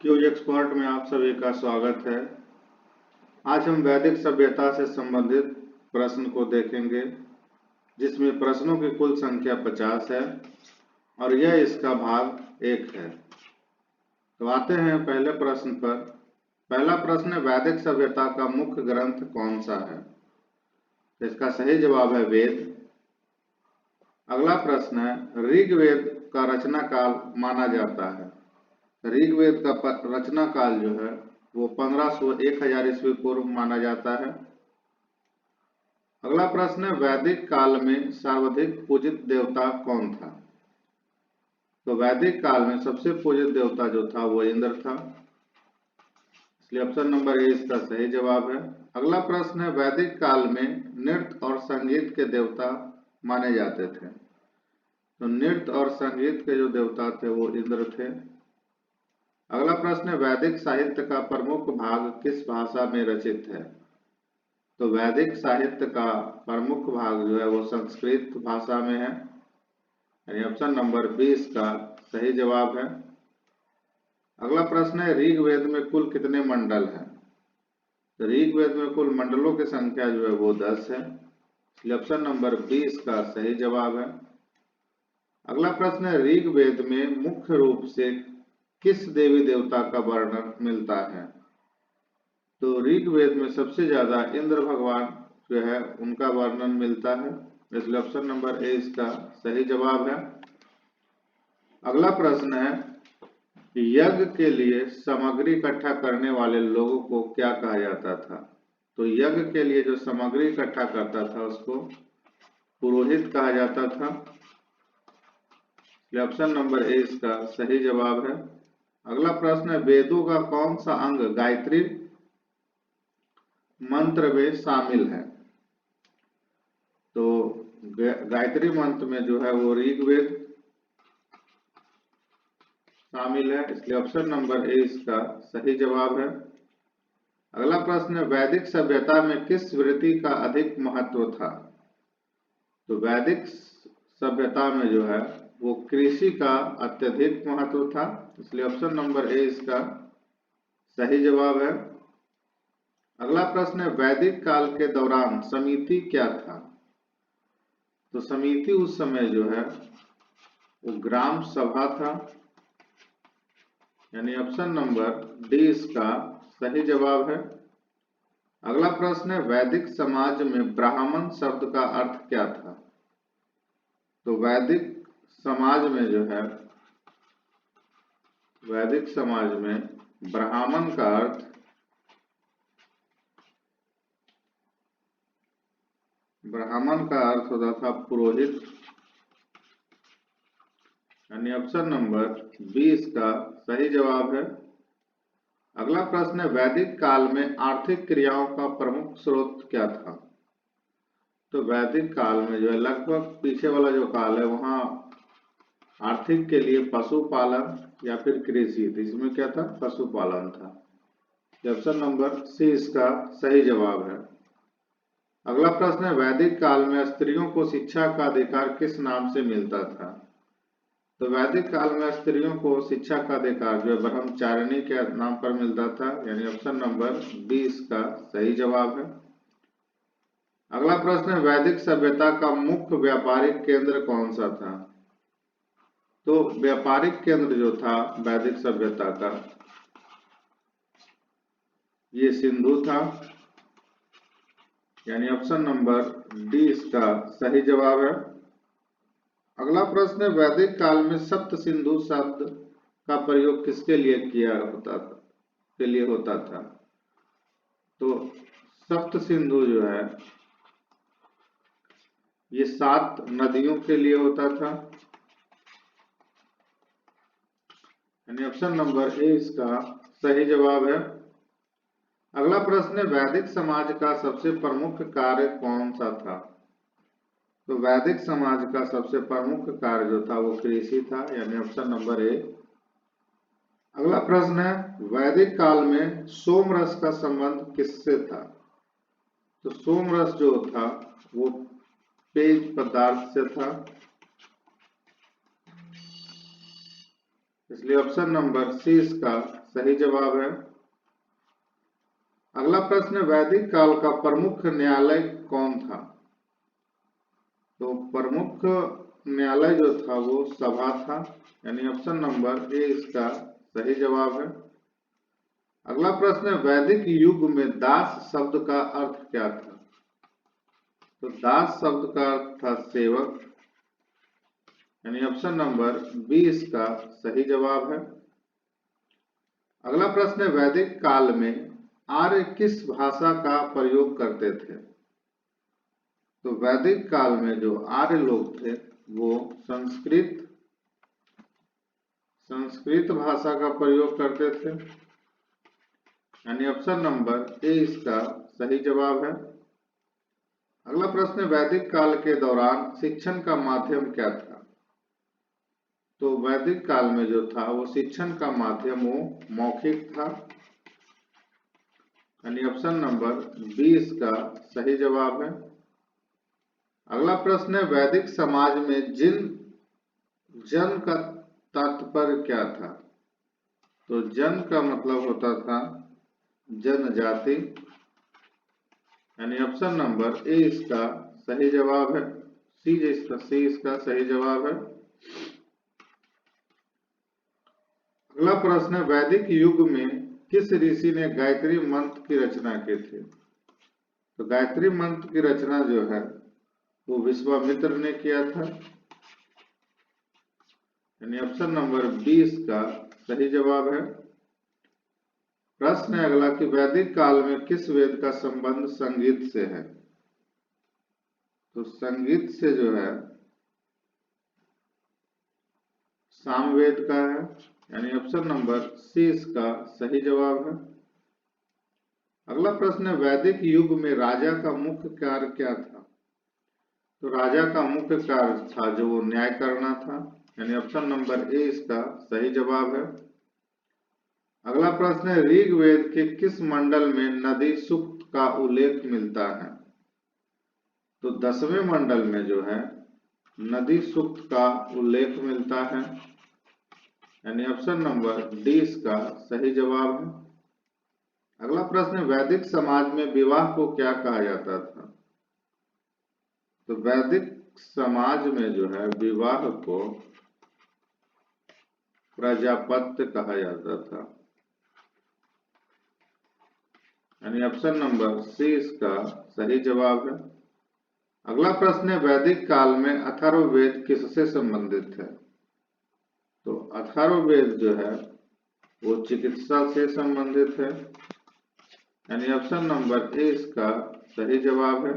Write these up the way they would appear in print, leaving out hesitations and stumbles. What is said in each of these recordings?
Cues expert में आप सभी का स्वागत है। आज हम वैदिक सभ्यता से संबंधित प्रश्न को देखेंगे, जिसमें प्रश्नों की कुल संख्या 50 है और यह इसका भाग 1 है। तो आते हैं पहले प्रश्न पर। पहला प्रश्न है, वैदिक सभ्यता का मुख्य ग्रंथ कौन सा है? तो इसका सही जवाब है वेद। अगला प्रश्न है, ऋग्वेद का रचना काल माना जाता है। ऋग्वेद का रचना काल जो है वो 1500-1000 ईस्वी पूर्व माना जाता है। अगला प्रश्न है, वैदिक काल में सर्वाधिक पूजित देवता कौन था? तो वैदिक काल में सबसे पूजित देवता जो था वो इंद्र था, इसलिए ऑप्शन नंबर ए इसका सही जवाब है। अगला प्रश्न है, वैदिक काल में नृत्य और संगीत के देवता माने जाते थे। तो नृत्य और संगीत के जो देवता थे वो इंद्र थे। अगला प्रश्न है, वैदिक साहित्य का प्रमुख भाग किस भाषा में रचित है? तो वैदिक साहित्य का प्रमुख भाग जो है वो संस्कृत भाषा में है, यानी ऑप्शन नंबर 20 का सही जवाब है। अगला प्रश्न है, ऋग्वेद में कुल कितने मंडल हैं? तो ऋग्वेद में कुल मंडलों की संख्या जो है वो 10 है, इसलिए ऑप्शन नंबर 20 का सही जवाब है। अगला प्रश्न है, ऋग्वेद में मुख्य रूप से किस देवी देवता का वर्णन मिलता है? तो ऋग्वेद में सबसे ज्यादा इंद्र भगवान जो है उनका वर्णन मिलता है, इसलिए ऑप्शन नंबर ए इसका सही जवाब है। अगला प्रश्न है, यज्ञ के लिए सामग्री इकट्ठा करने वाले लोगों को क्या कहा जाता था? तो यज्ञ के लिए जो सामग्री इकट्ठा करता था उसको पुरोहित कहा जाता था, इसलिए ऑप्शन नंबर ए इसका सही जवाब है। अगला प्रश्न है, वेदों का कौन सा अंग गायत्री मंत्र में शामिल है? तो गायत्री मंत्र में जो है वो ऋग्वेद शामिल है, इसलिए ऑप्शन नंबर ए इसका सही जवाब है। अगला प्रश्न है, वैदिक सभ्यता में किस वृत्ति का अधिक महत्व था? तो वैदिक सभ्यता में जो है वो कृषि का अत्यधिक महत्व था, इसलिए ऑप्शन नंबर ए इसका सही जवाब है। अगला प्रश्न है, वैदिक काल के दौरान समिति क्या था? तो समिति उस समय जो है वो ग्राम सभा था, यानी ऑप्शन नंबर डी इसका सही जवाब है। अगला प्रश्न है, वैदिक समाज में ब्राह्मण शब्द का अर्थ क्या था? तो वैदिक समाज में जो है वैदिक समाज में ब्राह्मण का अर्थ होता था पुरोहित, यानी ऑप्शन नंबर 20 का सही जवाब है। अगला प्रश्न है, वैदिक काल में आर्थिक क्रियाओं का प्रमुख स्रोत क्या था? तो वैदिक काल में जो है लगभग पीछे वाला जो काल है वहां आर्थिक के लिए पशुपालन या फिर कृषि, तो इसमें क्या था? पशुपालन था, ऑप्शन नंबर सी इसका सही जवाब है। अगला प्रश्न है, वैदिक काल में स्त्रियों को शिक्षा का अधिकार किस नाम से मिलता था? तो वैदिक काल में स्त्रियों को शिक्षा का अधिकार जो है ब्रह्मचारिणी के नाम पर मिलता था, यानी ऑप्शन नंबर 20 का सही जवाब है। अगला प्रश्न है, वैदिक सभ्यता का मुख्य व्यापारिक केंद्र कौन सा था? तो व्यापारिक केंद्र जो था वैदिक सभ्यता का ये सिंधु था, यानी ऑप्शन नंबर डी इसका सही जवाब है। अगला प्रश्न है, वैदिक काल में सप्त सिंधु शब्द का प्रयोग किसके लिए होता था? तो सप्त सिंधु जो है ये 7 नदियों के लिए होता था, यानी ऑप्शन नंबर ए इसका सही जवाब है। अगला प्रश्न है, वैदिक समाज का सबसे प्रमुख कार्य कौन सा था? तो वैदिक समाज का सबसे प्रमुख कार्य जो था वो कृषि था, यानी ऑप्शन नंबर ए। अगला प्रश्न है, वैदिक काल में सोम रस का संबंध किससे था? तो सोम रस जो था वो पेय पदार्थ से था, इसलिए ऑप्शन नंबर सी इसका सही जवाब है। अगला प्रश्न, वैदिक काल का प्रमुख न्यायालय कौन था? तो प्रमुख न्यायालय जो था वो सभा था, यानी ऑप्शन नंबर ए इसका सही जवाब है। अगला प्रश्न, वैदिक युग में दास शब्द का अर्थ क्या था? तो दास शब्द का अर्थ था सेवक, यानी ऑप्शन नंबर बी इसका सही जवाब है। अगला प्रश्न, वैदिक काल में आर्य किस भाषा का प्रयोग करते थे? तो वैदिक काल में जो आर्य लोग थे वो संस्कृत भाषा का प्रयोग करते थे, यानी ऑप्शन नंबर ए इसका सही जवाब है। अगला प्रश्न, वैदिक काल के दौरान शिक्षण का माध्यम क्या था? तो वैदिक काल में जो था वो शिक्षण का माध्यम वो मौखिक था, यानी ऑप्शन नंबर बी इसका सही जवाब है। अगला प्रश्न है, वैदिक समाज में जन का तात्पर्य क्या था? तो जन का मतलब होता था जनजाति, यानी ऑप्शन नंबर ए इसका सही जवाब है। सी इसका सही जवाब है। अगला प्रश्न है, वैदिक युग में किस ऋषि ने गायत्री मंत्र की रचना की थी? तो गायत्री मंत्र की रचना जो है वो विश्वामित्र ने किया था, यानी ऑप्शन नंबर बी इसका सही जवाब है। प्रश्न है अगला कि वैदिक काल में किस वेद का संबंध संगीत से है? तो संगीत से जो है सामवेद का है, यानी ऑप्शन नंबर सी इसका सही जवाब है। अगला प्रश्न है, वैदिक युग में राजा का मुख्य कार्य क्या था? तो राजा का मुख्य कार्य था जो वो न्याय करना था, यानी ऑप्शन नंबर ए इसका सही जवाब है। अगला प्रश्न है, ऋग्वेद के किस मंडल में नदी सूक्त का उल्लेख मिलता है? तो 10वें मंडल में जो है नदी सूक्त का उल्लेख मिलता है, यानी ऑप्शन नंबर डी इसका सही जवाब है। अगला प्रश्न, वैदिक समाज में विवाह को क्या कहा जाता था? तो वैदिक समाज में जो है विवाह को प्रजापत्य कहा जाता था, यानी ऑप्शन नंबर सी इसका सही जवाब है। अगला प्रश्न है, वैदिक काल में अथर्ववेद किससे संबंधित है? तो अथर्ववेद जो है वो चिकित्सा से संबंधित है, यानी ऑप्शन नंबर ए इसका सही जवाब है।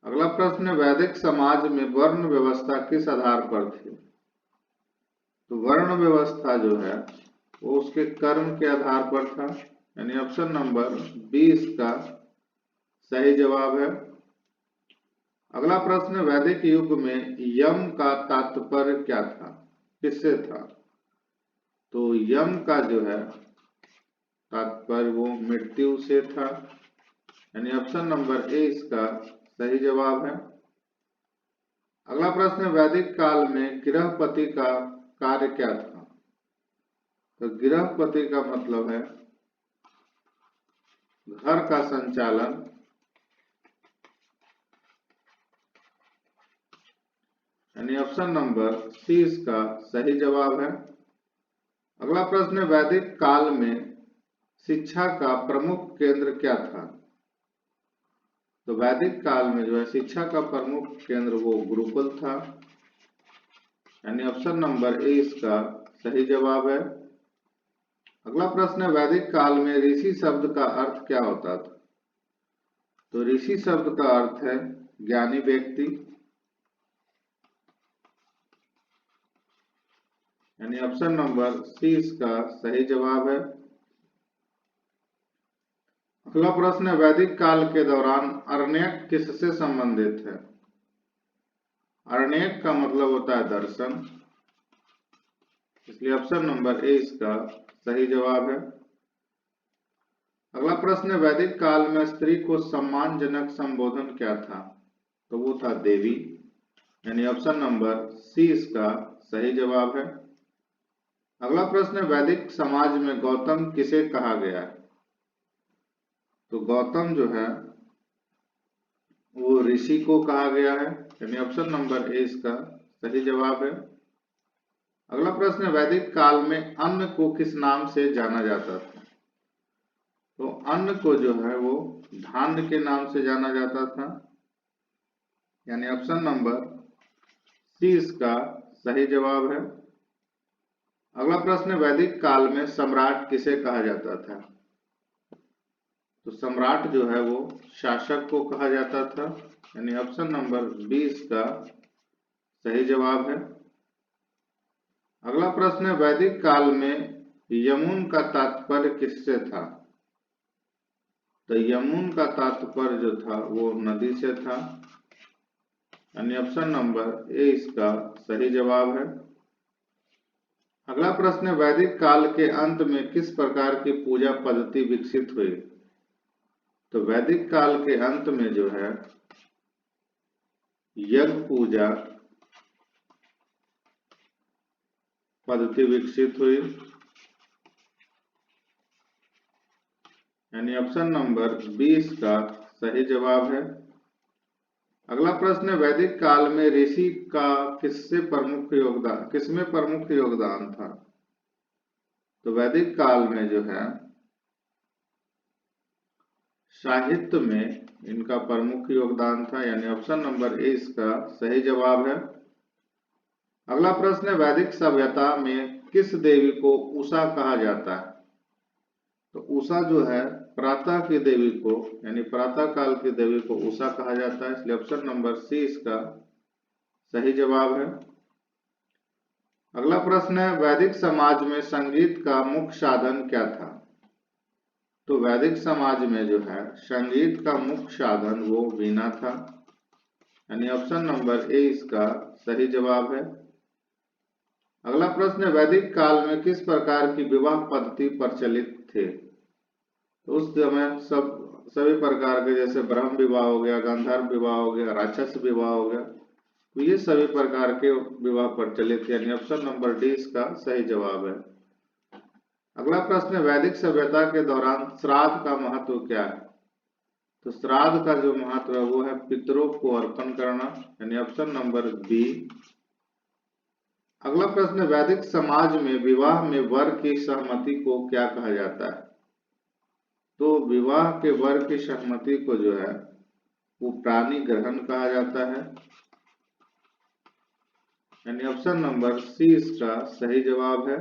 अगला प्रश्न है, वैदिक समाज में वर्ण व्यवस्था किस आधार पर थी? तो वर्ण व्यवस्था जो है वो उसके कर्म के आधार पर था, यानी ऑप्शन नंबर बी इसका सही जवाब है। अगला प्रश्न, वैदिक युग में यम का तात्पर्य क्या था, किससे था? तो यम का जो है तात्पर्य वो मृत्यु से था, यानी ऑप्शन नंबर ए इसका सही जवाब है। अगला प्रश्न, वैदिक काल में गृहपति का कार्य क्या था? तो गृहपति का मतलब है घर का संचालन, यानी ऑप्शन नंबर सी इसका सही जवाब है। अगला प्रश्न, वैदिक काल में शिक्षा का प्रमुख केंद्र क्या था? तो वैदिक काल में जो है शिक्षा का प्रमुख केंद्र वो गुरुकुल था, यानी ऑप्शन नंबर ए इसका सही जवाब है। अगला प्रश्न, वैदिक काल में ऋषि शब्द का अर्थ क्या होता था? तो ऋषि शब्द का अर्थ है ज्ञानी व्यक्ति, यानी ऑप्शन नंबर सी इसका सही जवाब है। अगला प्रश्न है, वैदिक काल के दौरान अरण्यक किससे संबंधित है? अरण्यक का मतलब होता है दर्शन, इसलिए ऑप्शन नंबर ए इसका सही जवाब है। अगला प्रश्न है, वैदिक काल में स्त्री को सम्मानजनक संबोधन क्या था? तो वो था देवी, यानी ऑप्शन नंबर सी इसका सही जवाब है। अगला प्रश्न है, वैदिक समाज में गौतम किसे कहा गया है? तो गौतम जो है वो ऋषि को कहा गया है, यानी ऑप्शन नंबर ए इसका सही जवाब है। अगला प्रश्न है, वैदिक काल में अन्न को किस नाम से जाना जाता था? तो अन्न को जो है वो धान्य के नाम से जाना जाता था, यानी ऑप्शन नंबर सी इसका सही जवाब है। अगला प्रश्न है, वैदिक काल में सम्राट किसे कहा जाता था? तो सम्राट जो है वो शासक को कहा जाता था, यानी ऑप्शन नंबर बी इसका सही जवाब है। अगला प्रश्न है, वैदिक काल में यमुन का तात्पर्य किससे था? तो यमुन का तात्पर्य जो था वो नदी से था, यानी ऑप्शन नंबर ए इसका सही जवाब है। अगला प्रश्न है, वैदिक काल के अंत में किस प्रकार की पूजा पद्धति विकसित हुई? तो वैदिक काल के अंत में जो है यज्ञ पूजा पद्धति विकसित हुई, यानी ऑप्शन नंबर 20 का सही जवाब है। अगला प्रश्न है, वैदिक काल में ऋषि का किसमें प्रमुख योगदान था? तो वैदिक काल में जो है साहित्य में इनका प्रमुख योगदान था, यानी ऑप्शन नंबर ए इसका सही जवाब है। अगला प्रश्न है, वैदिक सभ्यता में किस देवी को उषा कहा जाता है? तो उषा जो है प्रातः की देवी को, यानी प्रातः काल की देवी को उषा कहा जाता है, इसलिए ऑप्शन नंबर सी इसका सही जवाब है। अगला प्रश्न है, वैदिक समाज में संगीत का मुख्य साधन क्या था? तो वैदिक समाज में जो है संगीत का मुख्य साधन वो वीणा था, यानी ऑप्शन नंबर ए इसका सही जवाब है। अगला प्रश्न है, वैदिक काल में किस प्रकार की विवाह पद्धति प्रचलित थे? तो उस समय सभी प्रकार के, जैसे ब्रह्म विवाह हो गया, गांधार विवाह हो गया, राक्षस विवाह हो गया, तो ये सभी प्रकार के विवाह प्रचलित, यानी ऑप्शन नंबर डी इसका सही जवाब है। अगला प्रश्न है, वैदिक सभ्यता के दौरान श्राद्ध का महत्व क्या है? तो श्राद्ध का जो महत्व है वो है पितरों को अर्पण करना, यानी ऑप्शन नंबर बी। अगला प्रश्न है, वैदिक समाज में विवाह में वर की सहमति को क्या कहा जाता है? तो विवाह के वर की सहमति को जो है वो प्राणी ग्रहण कहा जाता है, यानी ऑप्शन नंबर सी इसका सही जवाब है।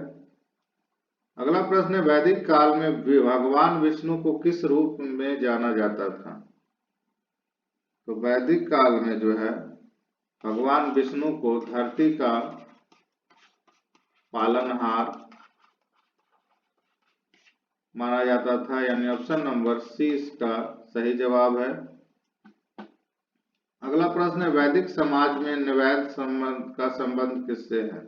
अगला प्रश्न है, वैदिक काल में भगवान विष्णु को किस रूप में जाना जाता था? तो वैदिक काल में जो है भगवान विष्णु को धरती का पालनहार माना जाता था, यानी ऑप्शन नंबर सी इसका सही जवाब है। अगला प्रश्न है, वैदिक समाज में नैवेद्य का संबंध किससे है?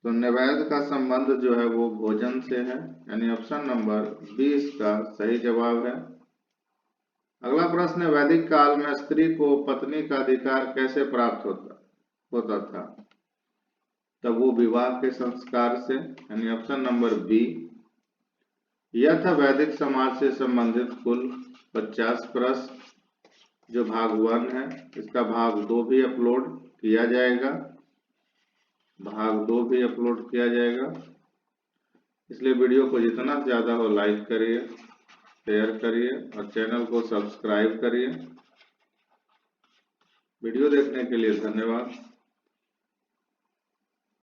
तो नैवेद्य का संबंध जो है वो भोजन से है, यानी ऑप्शन नंबर 20 का सही जवाब है। अगला प्रश्न है, वैदिक काल में स्त्री को पत्नी का अधिकार कैसे प्राप्त होता था? तब वो विवाह के संस्कार से, यानी ऑप्शन नंबर बी। यह था वैदिक समाज से संबंधित कुल 50 प्रश्न, जो भाग 1 है। इसका भाग 2 भी अपलोड किया जाएगा, इसलिए वीडियो को जितना ज़्यादा हो लाइक करिए, शेयर करिए और चैनल को सब्सक्राइब करिए। वीडियो देखने के लिए धन्यवाद।